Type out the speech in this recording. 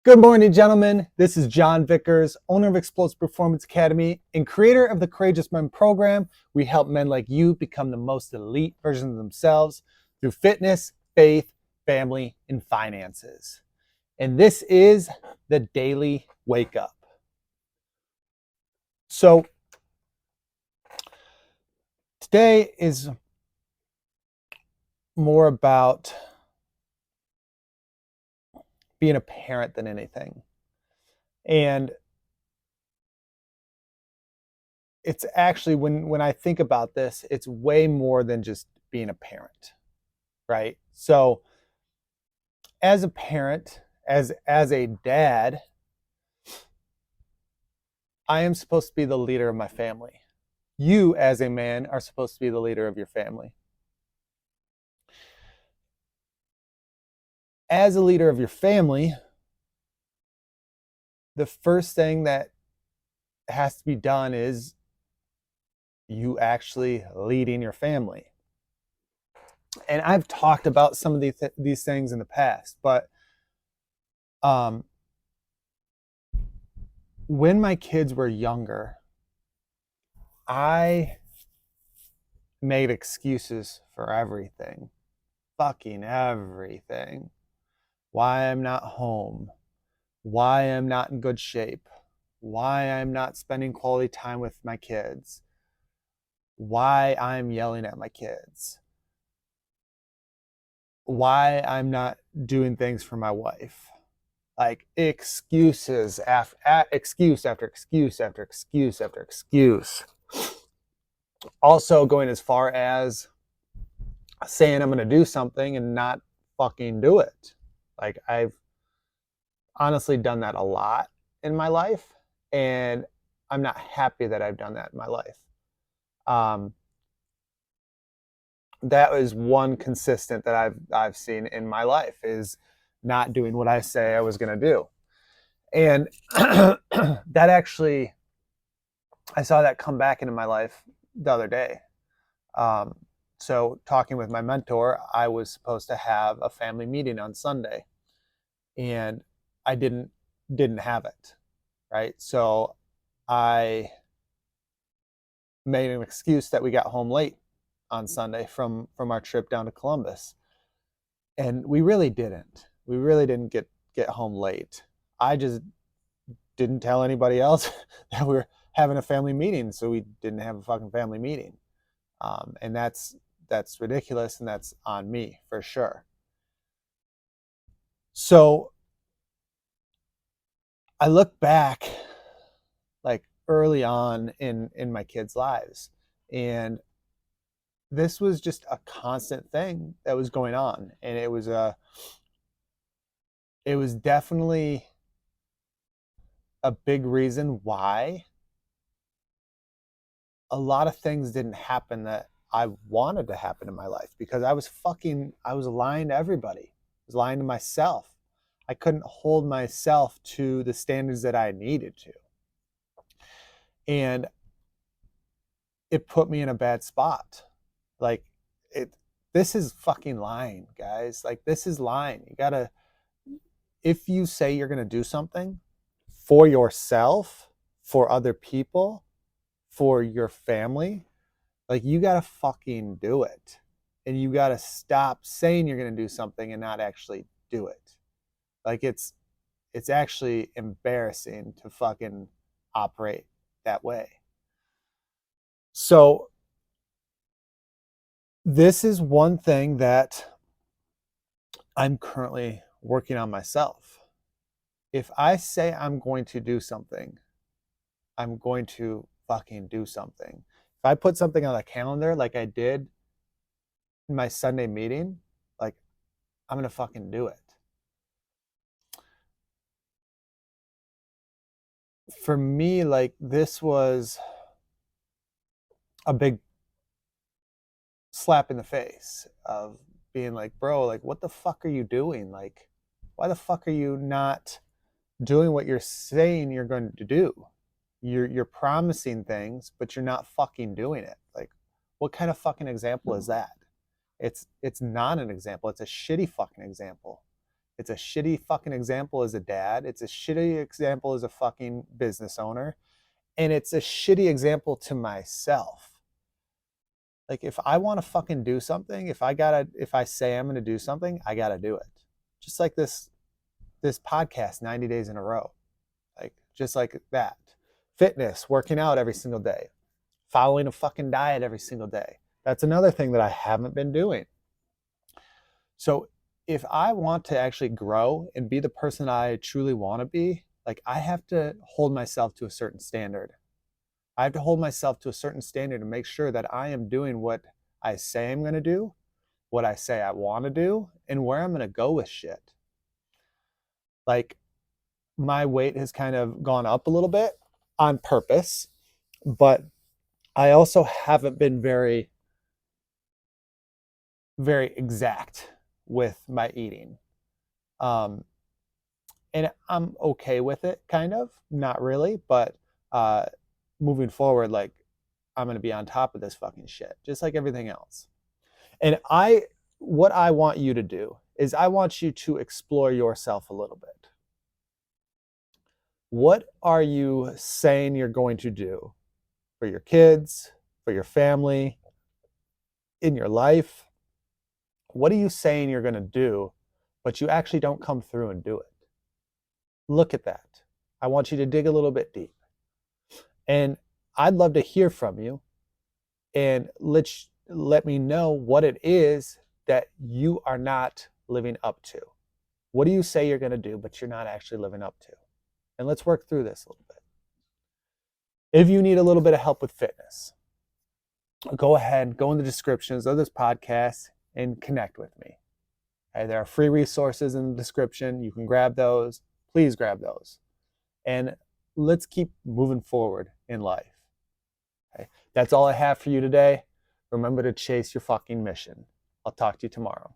Good morning, gentlemen. This is John Vickers, owner of Explosive Performance Academy and creator of the Courageous Men program. We help men like you become the most elite version of themselves through fitness, faith, family, and finances. And this is the Daily Wake Up. So today is more about being a parent than anything. And it's actually, when I think about this, it's way more than just being a parent, right? So as a parent, as a dad, I am supposed to be the leader of my family. You, as a man, are supposed to be the leader of your family. As a leader of your family, the first thing that has to be done is you actually leading your family. And I've talked about some of these things in the past, but when my kids were younger, I made excuses for everything, fucking everything. Why I'm not home, why I'm not in good shape, why I'm not spending quality time with my kids, why I'm yelling at my kids, why I'm not doing things for my wife. Like excuses after excuse after excuse after excuse after excuse. Also going as far as saying I'm going to do something and not fucking do it. Like I've honestly done that a lot in my life, and I'm not happy that I've done that in my life. Um, that is one consistent that I've seen in my life is not doing what I say I was going to do, and that actually I saw that come back into my life the other day. Um, so talking with my mentor, I was supposed to have a family meeting on Sunday, and I didn't have it, right? So I made an excuse that we got home late on Sunday from our trip down to Columbus. And we really didn't. We really didn't get home late. I just didn't tell anybody else that we were having a family meeting, so we didn't have a fucking family meeting. And that's ridiculous, and that's on me for sure. So I look back like early on in my kids' lives, and this was just a constant thing that was going on, and it was definitely a big reason why a lot of things didn't happen that I wanted to happen in my life, because I was lying to everybody. I was lying to myself. I couldn't hold myself to the standards that I needed to. And it put me in a bad spot. Like it this is fucking lying, guys. Like this is lying. You got to, if you say you're going to do something for yourself, for other people, for your family, like you got to fucking do it. And you got to stop saying you're going to do something and not actually do it. Like it's actually embarrassing to fucking operate that way. So this is one thing that I'm currently working on myself. If I say I'm going to do something, I'm going to fucking do something. If I put something on a calendar like I did in my Sunday meeting, like I'm going to fucking do it. For me, like this was a big slap in the face of being like, bro, like what the fuck are you doing? Like, why the fuck are you not doing what you're saying you're going to do? You're promising things, but you're not fucking doing it. Like, what kind of fucking example is that? It's not an example. It's a shitty fucking example. It's a shitty fucking example as a dad. It's a shitty example as a fucking business owner. And it's a shitty example to myself. Like if I want to fucking do something, if I say I'm going to do something, I got to do it. Just like this podcast 90 days in a row. Like just like that. Fitness, working out every single day. Following a fucking diet every single day. That's another thing that I haven't been doing. So if I want to actually grow and be the person I truly want to be, like I have to hold myself to a certain standard. I have to hold myself to a certain standard to make sure that I am doing what I say I'm going to do, what I say I want to do, and where I'm going to go with shit. Like my weight has kind of gone up a little bit on purpose, but I also haven't been very, very exact with my eating. And I'm okay with it, kind of, not really, but moving forward, like I'm going to be on top of this fucking shit, just like everything else. And what I want you to do is I want you to explore yourself a little bit. What are you saying you're going to do for your kids, for your family, in your life? What are you saying you're going to do, but you actually don't come through and do it? Look at that. I want you to dig a little bit deep. And I'd love to hear from you and let me know what it is that you are not living up to. What do you say you're going to do, but you're not actually living up to? And let's work through this a little bit. If you need a little bit of help with fitness, go ahead, go in the descriptions of this podcast and connect with me. Okay, there are free resources in the description. You can grab those. Please grab those. And let's keep moving forward in life. Okay, that's all I have for you today. Remember to chase your fucking mission. I'll talk to you tomorrow.